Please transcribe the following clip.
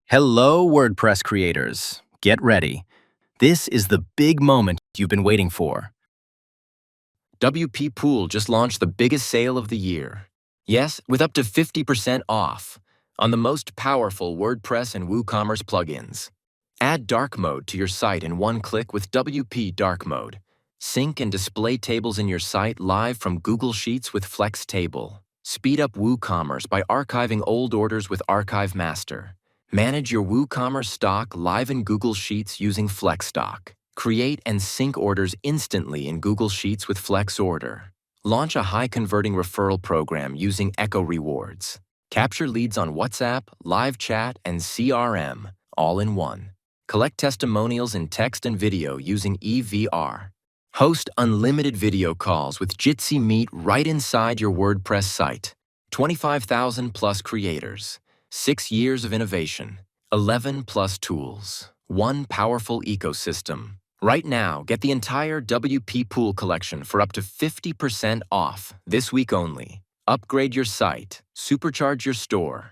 Hello, WordPress creators. Get ready. This is the big moment you've been waiting for. WPPOOL just launched the biggest sale of the year. Yes, with up to 50% off on the most powerful WordPress and WooCommerce plugins. Add dark mode to your site in one click with WP Dark Mode. Sync and display tables in your site live from Google Sheets with Flex Table. Speed up WooCommerce by archiving old orders with Archive Master. Manage your WooCommerce stock live in Google Sheets using Flex Stock. Create and sync orders instantly in Google Sheets with Flex Order. Launch a high-converting referral program using Echo Rewards. Capture leads on WhatsApp, live chat, and CRM, all in one. Collect testimonials in text and video using EVR. Host unlimited video calls with Jitsi Meet right inside your WordPress site. 25,000 plus creators. 6 years of innovation, 11 plus tools, one powerful ecosystem. Right now, get the entire WPPOOL collection for up to 50% off this week only. Upgrade your site, supercharge your store,